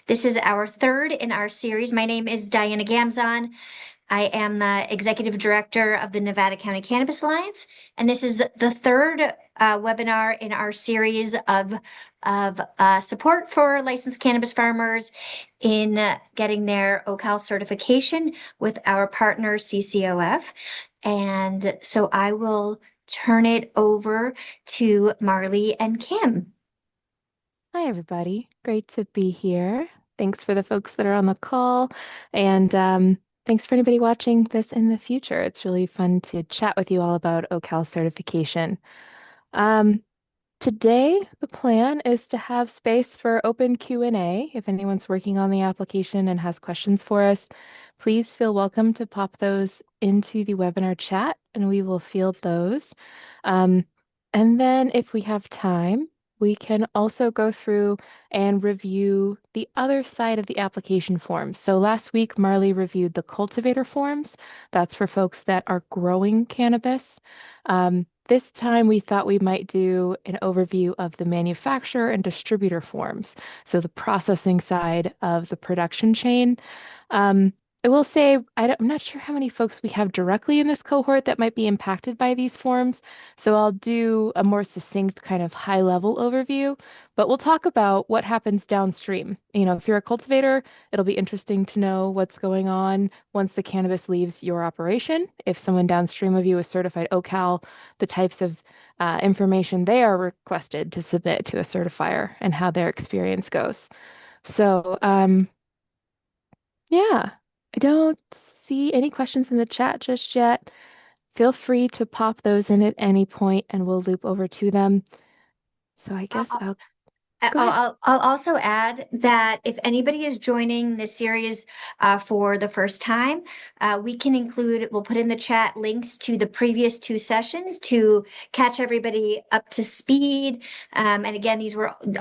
This is our third in our series. My name is Diana Gamzon. I am the Executive Director of the Nevada County Cannabis Alliance, and this is the third webinar in our series of support for licensed cannabis farmers in getting their OCal certification with our partner CCOF. And so I will turn it over to Marli and Kim. Hi, everybody. Great to be here. Thanks for the folks that are on the call, and thanks for anybody watching this in the future. It's really fun to chat with you all about OCal certification. Um, Today, the plan is to have space for open Q&A. If anyone's working on the application and has questions for us, please feel welcome to pop those into the webinar chat, and we will field those. Um, and then if we have time, we can also go through and review the other side of the application forms. So last week, Marli reviewed the cultivator forms. That's for folks that are growing cannabis. This time we thought we might do an overview of the manufacturer and distributor forms, so the processing side of the production chain. Um, I will say I'm not sure how many folks we have directly in this cohort that might be impacted by these forms, so I'll do a more succinct kind of high-level overview, but we'll talk about what happens downstream. If you're a cultivator, it'll be interesting to know what's going on once the cannabis leaves your operation. If someone downstream of you is certified OCal, the types of information they are requested to submit to a certifier and how their experience goes. So, yeah, I don't see any questions in the chat just yet. Feel free to pop those in at any point and we'll loop over to them. So I guess I'll go ahead. I'll also add that if anybody is joining this series for the first time, we'll put in the chat links to the previous two sessions to catch everybody up to speed. And again,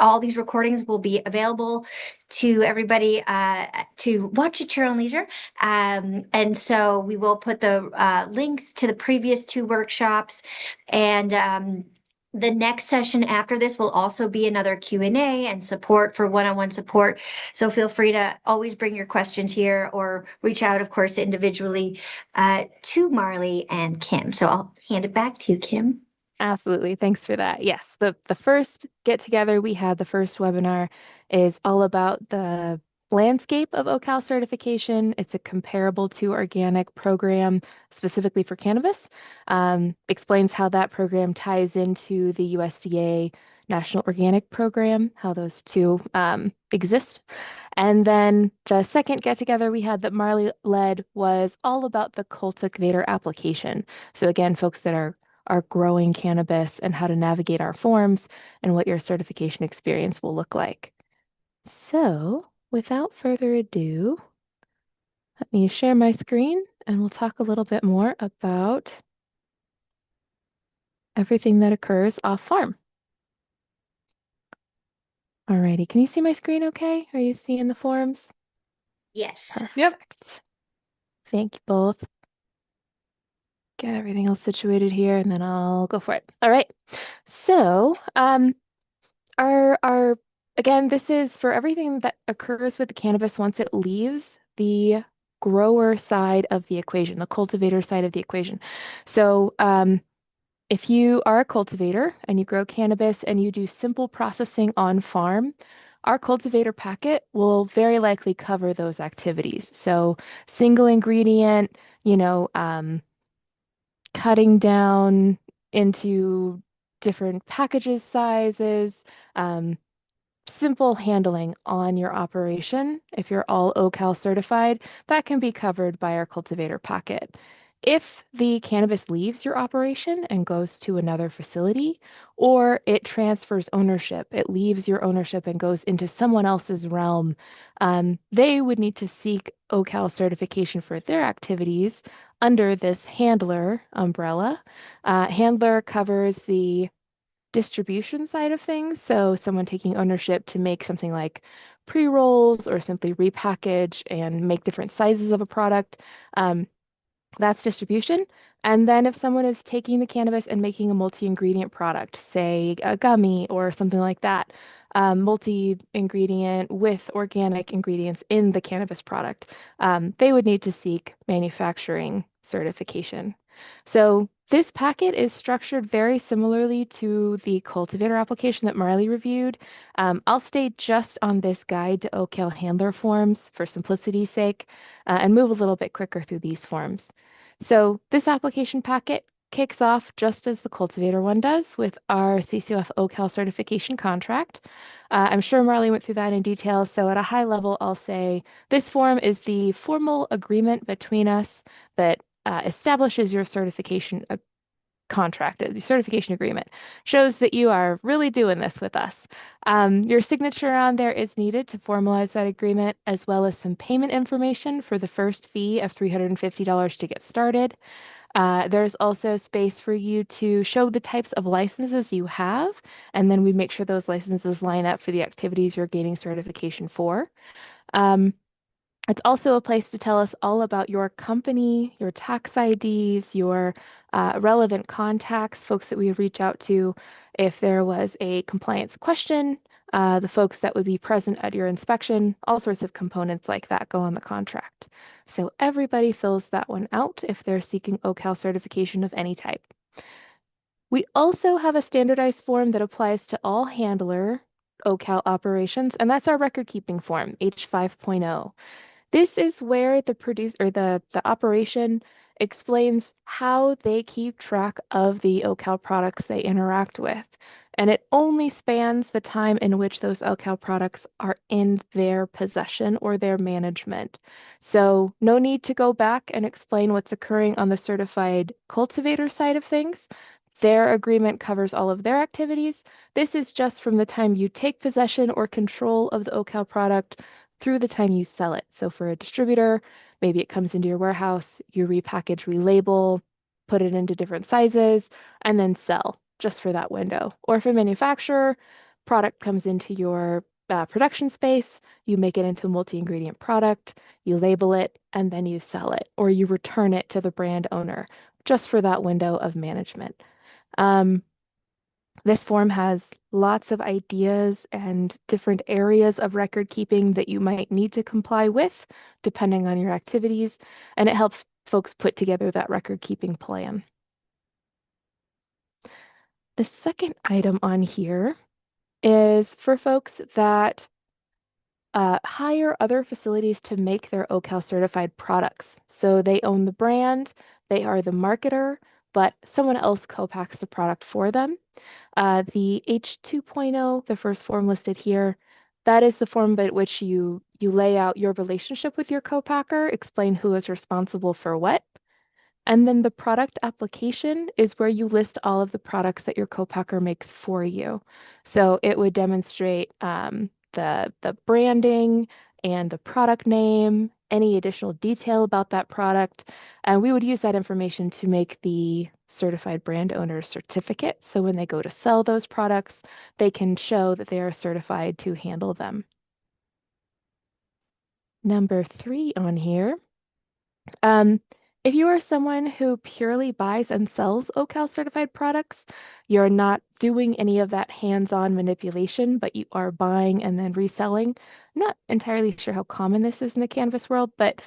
all these recordings will be available to everybody to watch at your own leisure. And so we will put the links to the previous two workshops and the next session after this will also be another Q&A and support for one-on-one support. So feel free to always bring your questions here or reach out, of course, individually to Marli and Kim. So I'll hand it back to you, Kim. Absolutely. Thanks for that. Yes, the first get together we had, the first webinar, is all about the landscape of OCal certification. It's a comparable to organic program specifically for cannabis. Explains how that program ties into the USDA National Organic Program, how those two exist. And then the second get together we had that Marli led was all about the cultivator application. So again, folks that are growing cannabis and how to navigate our forms and what your certification experience will look like. So, without further ado, let me share my screen and we'll talk a little bit more about everything that occurs off farm. Alrighty, can you see my screen okay? Are you seeing the forms? Yes. Yep. Perfect. Thank you both. Get everything else situated here and then I'll go for it. All right. So, our again, this is for everything that occurs with the cannabis once it leaves the grower side of the equation, the cultivator side of the equation. So, if you are a cultivator and you grow cannabis and you do simple processing on farm, our cultivator packet will very likely cover those activities. So, single ingredient, cutting down into different packages sizes, simple handling on your operation. If you're all OCal certified, that can be covered by our cultivator packet. If the cannabis leaves your operation and goes to another facility, or it transfers ownership, it leaves your ownership and goes into someone else's realm, they would need to seek OCal certification for their activities under this handler umbrella. Handler covers the distribution side of things. So someone taking ownership to make something like pre-rolls or simply repackage and make different sizes of a product. That's distribution. And then if someone is taking the cannabis and making a multi-ingredient product, say a gummy or something like that, multi-ingredient with organic ingredients in the cannabis product, they would need to seek manufacturing certification. So this packet is structured very similarly to the cultivator application that Marli reviewed. I'll stay just on this guide to OCal handler forms for simplicity's sake, and move a little bit quicker through these forms. So this application packet kicks off just as the cultivator one does with our CCOF OCal certification contract. I'm sure Marli went through that in detail, so at a high level, I'll say this form is the formal agreement between us that establishes your certification contract. The certification agreement shows that you are really doing this with us. Your signature on there is needed to formalize that agreement, as well as some payment information for the first fee of $350 to get started. There's also space for you to show the types of licenses you have, and then we make sure those licenses line up for the activities you're gaining certification for. Um, it's also a place to tell us all about your company, your tax IDs, your relevant contacts, folks that we would reach out to if there was a compliance question, the folks that would be present at your inspection, all sorts of components like that go on the contract. So everybody fills that one out if they're seeking OCal certification of any type. We also have a standardized form that applies to all handler OCal operations, and that's our record keeping form, H5.0. This is where the the operation explains how they keep track of the OCal products they interact with. And it only spans the time in which those OCal products are in their possession or their management. So no need to go back and explain what's occurring on the certified cultivator side of things. Their agreement covers all of their activities. This is just from the time you take possession or control of the OCal product through the time you sell it. So for a distributor, maybe it comes into your warehouse, you repackage, relabel, put it into different sizes, and then sell just for that window. Or if a manufacturer, product comes into your production space, you make it into a multi-ingredient product, you label it, and then you sell it, or you return it to the brand owner just for that window of management. This form has lots of ideas and different areas of record keeping that you might need to comply with, depending on your activities, and it helps folks put together that record keeping plan. The second item on here is for folks that hire other facilities to make their OCal certified products. So they own the brand, they are the marketer, but someone else co-packs the product for them. The H2.0, the first form listed here, that is the form by which you lay out your relationship with your co-packer, explain who is responsible for what. And then the product application is where you list all of the products that your co-packer makes for you. So it would demonstrate the branding and the product name, any additional detail about that product. And we would use that information to make the certified brand owner certificate. So when they go to sell those products, they can show that they are certified to handle them. Number 3 on here. If you are someone who purely buys and sells OCal certified products, you're not doing any of that hands-on manipulation, but you are buying and then reselling. I'm not entirely sure how common this is in the cannabis world, but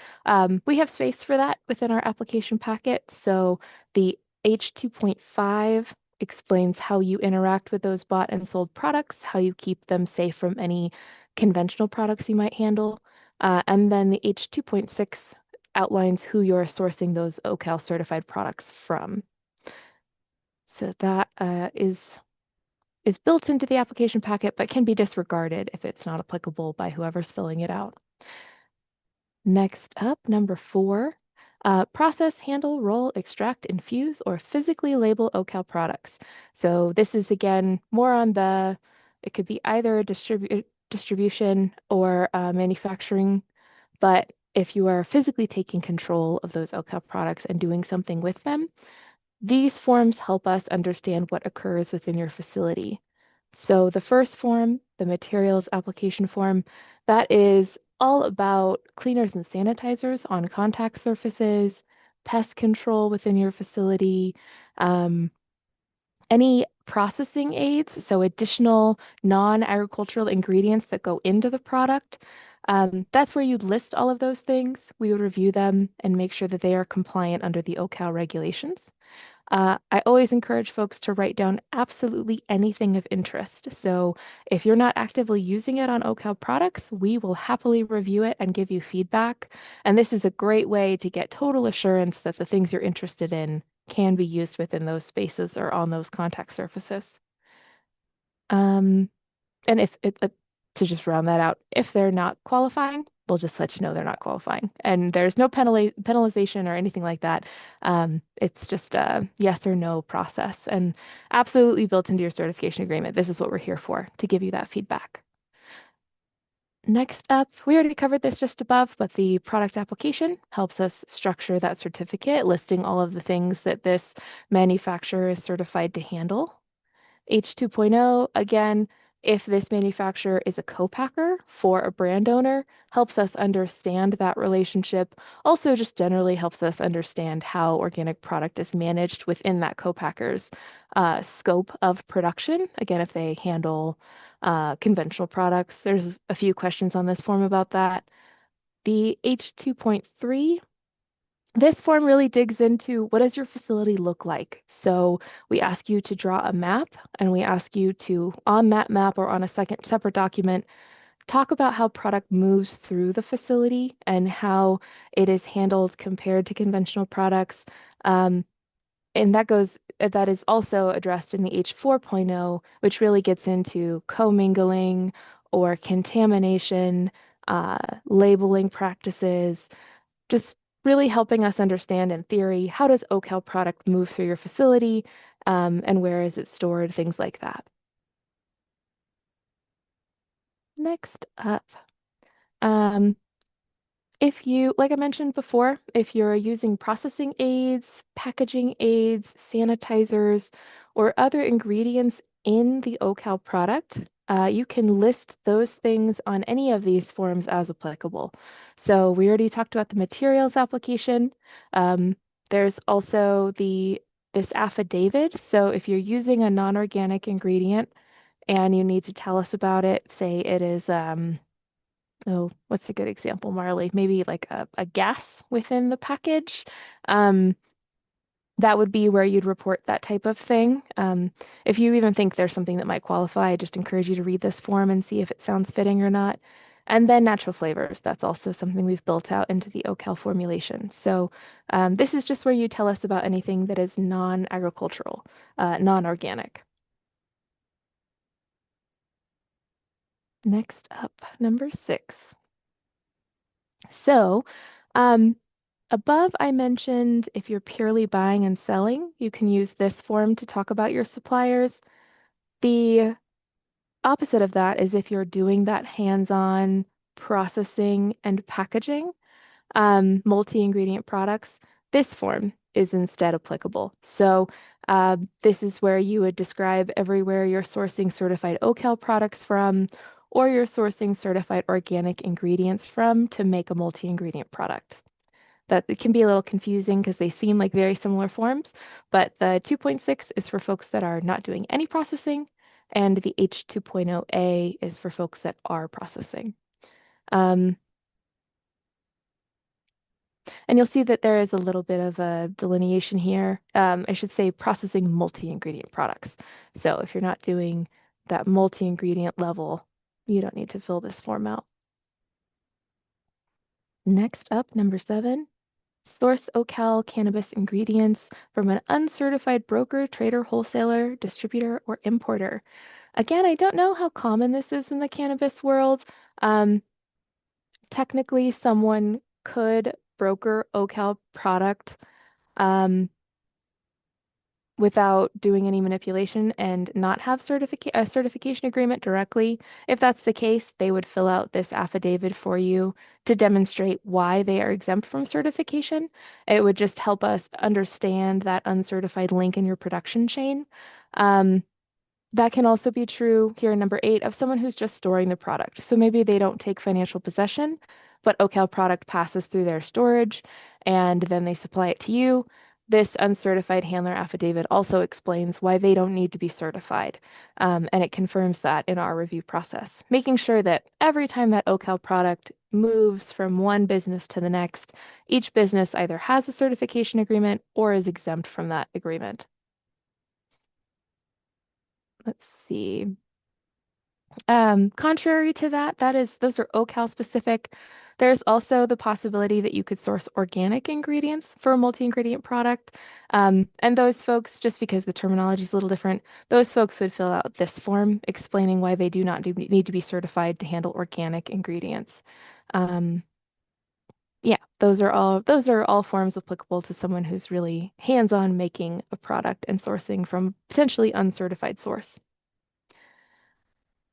we have space for that within our application packet. So the H2.5 explains how you interact with those bought and sold products, how you keep them safe from any conventional products you might handle. And then the H2.6 outlines who you're sourcing those OCal certified products from. So that is built into the application packet, but can be disregarded if it's not applicable by whoever's filling it out. Next up, number 4, process, handle, roll, extract, infuse, or physically label OCal products. So this is, again, more on it could be either a distribution or manufacturing, but if you are physically taking control of those OCal products and doing something with them, these forms help us understand what occurs within your facility. So the first form, the materials application form, that is all about cleaners and sanitizers on contact surfaces, pest control within your facility, any processing aids, so additional non-agricultural ingredients that go into the product. That's where you'd list all of those things. We would review them and make sure that they are compliant under the OCal regulations. I always encourage folks to write down absolutely anything of interest. So if you're not actively using it on OCal products, we will happily review it and give you feedback. And this is a great way to get total assurance that the things you're interested in can be used within those spaces or on those contact surfaces. Um, and to just round that out, if they're not qualifying, we'll just let you know they're not qualifying. And there's no penalization or anything like that. It's just a yes or no process, and absolutely built into your certification agreement. This is what we're here for, to give you that feedback. Next up, we already covered this just above, but the product application helps us structure that certificate, listing all of the things that this manufacturer is certified to handle. H2.0, again, if this manufacturer is a co-packer for a brand owner, helps us understand that relationship. Also, just generally helps us understand how organic product is managed within that co-packer's scope of production. Again, if they handle conventional products, there's a few questions on this form about that. The H2.3, this form really digs into what does your facility look like? So we ask you to draw a map, and we ask you to, on that map or on a separate document, talk about how product moves through the facility and how it is handled compared to conventional products. And that is also addressed in the H4.0, which really gets into commingling or contamination, labeling practices, just really helping us understand in theory, how does OCal product move through your facility, and where is it stored, things like that. Next up, if you, like I mentioned before, if you're using processing aids, packaging aids, sanitizers, or other ingredients in the OCal product, you can list those things on any of these forms as applicable. So we already talked about the materials application. There's also this affidavit. So if you're using a non-organic ingredient and you need to tell us about it, say it is oh, what's a good example, Marli? Maybe like a gas within the package. Um, that would be where you'd report that type of thing. If you even think there's something that might qualify, I just encourage you to read this form and see if it sounds fitting or not. And then natural flavors. That's also something we've built out into the OCal formulation. So this is just where you tell us about anything that is non-agricultural, non-organic. Next up, number 6. So, above, I mentioned if you're purely buying and selling, you can use this form to talk about your suppliers. The opposite of that is if you're doing that hands-on processing and packaging, multi-ingredient products, this form is instead applicable. So this is where you would describe everywhere you're sourcing certified OCal products from, or you're sourcing certified organic ingredients from to make a multi-ingredient product. That it can be a little confusing because they seem like very similar forms, but the 2.6 is for folks that are not doing any processing, and the H2.0A is for folks that are processing. And you'll see that there is a little bit of a delineation here. I should say processing multi-ingredient products. So if you're not doing that multi-ingredient level, you don't need to fill this form out. Next up, number 7, source OCal cannabis ingredients from an uncertified broker, trader, wholesaler, distributor, or importer. Again, I don't know how common this is in the cannabis world. Technically, someone could broker OCal product without doing any manipulation and not have a certification agreement directly. If that's the case, they would fill out this affidavit for you to demonstrate why they are exempt from certification. It would just help us understand that uncertified link in your production chain. That can also be true here in number 8 of someone who's just storing the product. So maybe they don't take financial possession, but OCal product passes through their storage and then they supply it to you. this uncertified handler affidavit also explains why they don't need to be certified. And it confirms that in our review process, making sure that every time that OCal product moves from one business to the next, each business either has a certification agreement or is exempt from that agreement. Let's see. Contrary to that, those are OCal specific. There's also the possibility that you could source organic ingredients for a multi-ingredient product. And those folks, just because the terminology is a little different, those folks would fill out this form explaining why they do not need to be certified to handle organic ingredients. Yeah, those are all forms applicable to someone who's really hands-on making a product and sourcing from potentially uncertified source.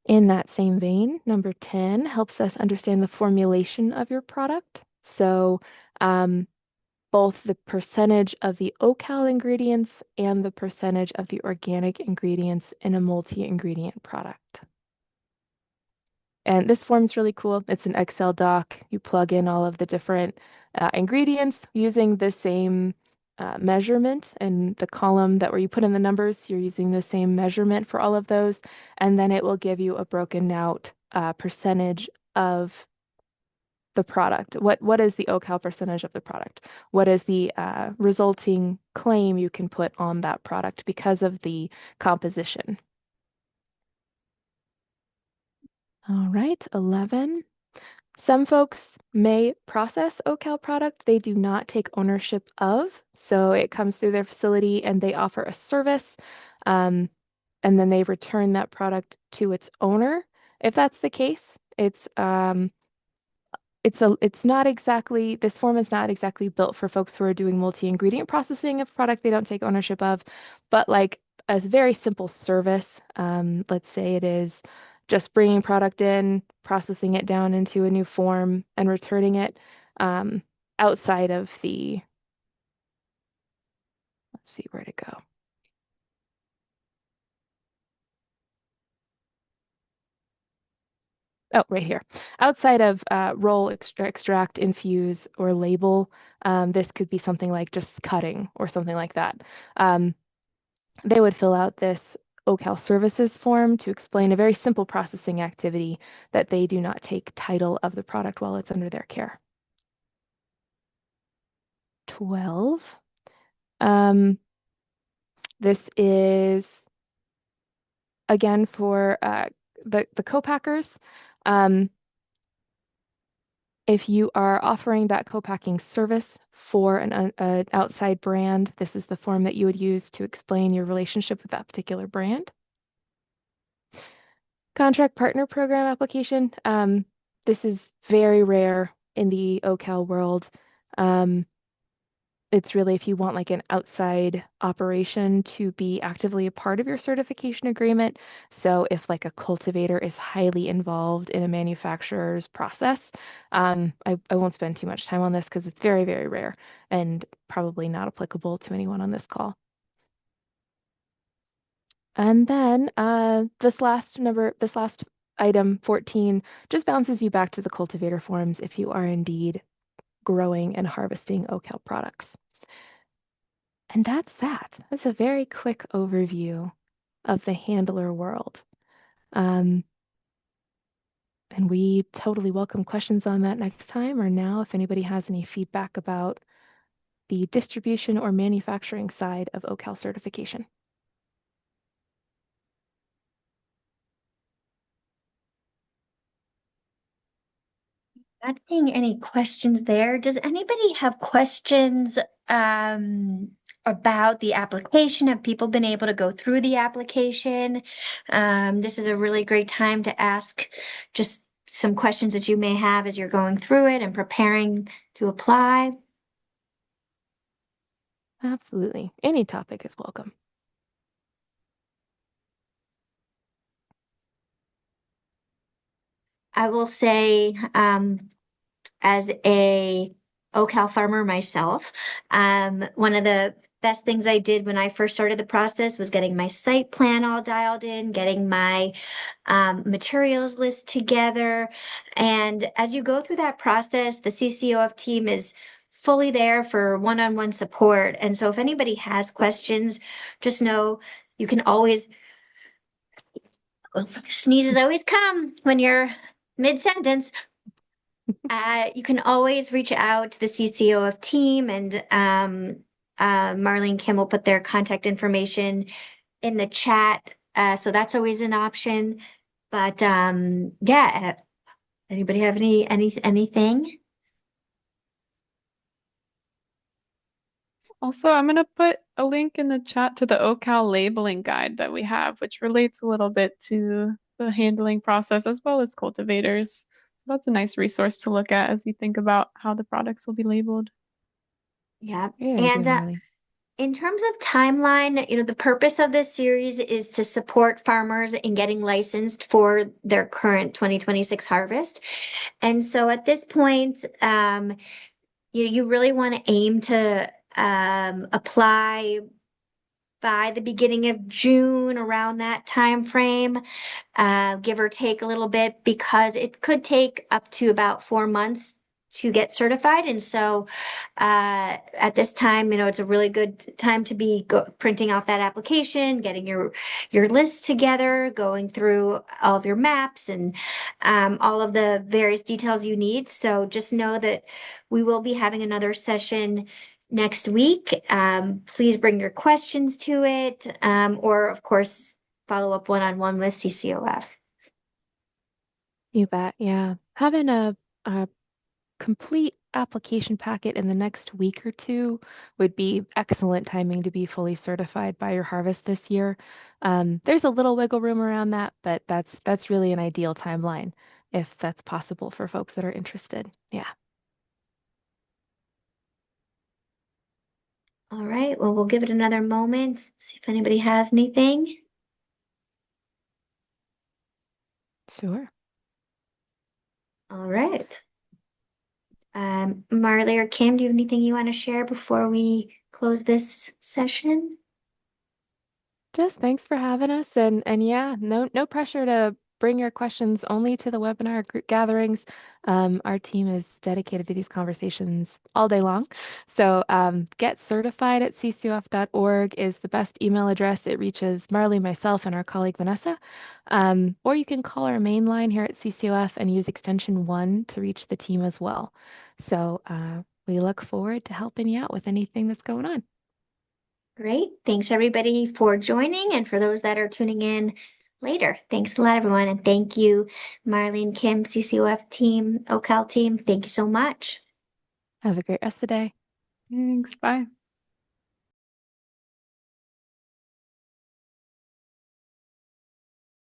In that same vein, number 10 helps us understand the formulation of your product. So both the percentage of the OCal ingredients and the percentage of the organic ingredients in a multi-ingredient product. And this form's really cool. It's an Excel doc. You plug in all of the different ingredients using the same measurement, and the column that where you put in the numbers, you're using the same measurement for all of those. And then it will give you a broken out percentage of the product. What is the OCal percentage of the product? What is the resulting claim you can put on that product because of the composition? All right, 11. Some folks may process OCal product they do not take ownership of. So it comes through their facility and they offer a service, and then they return that product to its owner. If that's the case, it's not exactly, this form is not exactly built for folks who are doing multi-ingredient processing of product they don't take ownership of, but like a very simple service. Let's say it is just bringing product in, processing it down into a new form, and returning it outside of the, let's see where to go. Oh, right here. Outside of roll, extract, infuse, or label, this could be something like just cutting or something like that. They would fill out this OCal services form to explain a very simple processing activity that they do not take title of the product while it's under their care. 12. This is, again, for the co-packers. If you are offering that co-packing service for an outside brand, this is the form that you would use to explain your relationship with that particular brand. Contract partner program application. This is very rare in the OCal world. It's really if you want like an outside operation to be actively a part of your certification agreement. So if like a cultivator is highly involved in a manufacturer's process, I won't spend too much time on this because it's very, very rare and probably not applicable to anyone on this call. And then this last item, 14, just bounces you back to the cultivator forms if you are indeed growing and harvesting OCal products. And that's that. That's a very quick overview of the handler world. And we totally welcome questions on that next time or now if anybody has any feedback about the distribution or manufacturing side of OCal certification. Not seeing any questions there. Does anybody have questions about the application? Have people been able to go through the application? This is a really great time to ask just some questions that you may have as you're going through it and preparing to apply. Absolutely. Any topic is welcome. I will say, as a OCal farmer myself, one of the best things I did when I first started the process was getting my site plan all dialed in, getting my materials list together. And as you go through that process, the CCOF team is fully there for one-on-one support. And so if anybody has questions, just know you can always, sneezes always come when you're mid-sentence. You can always reach out to the CCOF team, and Marli and Kim will put their contact information in the chat. So that's always an option. But yeah, anybody have anything? Also, I'm going to put a link in the chat to the OCal labeling guide that we have, which relates a little bit to the handling process as well as cultivators. So that's a nice resource to look at as you think about how the products will be labeled. Yeah. Great idea, And Marli. in terms of timeline, the purpose of this series is to support farmers in getting licensed for their current 2026 harvest. And so at this point, you really want to aim to apply by the beginning of June, around that time frame, give or take a little bit, because it could take up to about 4 months to get certified. And so at this time, it's a really good time to be printing off that application, getting your list together, going through all of your maps and all of the various details you need. So just know that we will be having another session next week. Please bring your questions to it, or of course, follow up one-on-one with CCOF. You bet. Yeah. Having a complete application packet in the next week or two would be excellent timing to be fully certified by your harvest this year. There's a little wiggle room around that, but that's really an ideal timeline if that's possible for folks that are interested. Yeah. All right, well, we'll give it another moment, see if anybody has anything. Sure. All right. Marli or Kim, do you have anything you want to share before we close this session? Just thanks for having us, and yeah, no pressure to bring your questions only to the webinar group gatherings. Our team is dedicated to these conversations all day long. So get certified at ccof.org is the best email address. It reaches Marli, myself, and our colleague Vanessa. Or you can call our main line here at CCOF and use extension 1 to reach the team as well. So we look forward to helping you out with anything that's going on. Great. Thanks everybody for joining, and for those that are tuning in later. Thanks a lot, everyone. And thank you, Marli and Kim, CCOF team, OCal team. Thank you so much. Have a great rest of the day. Thanks. Bye.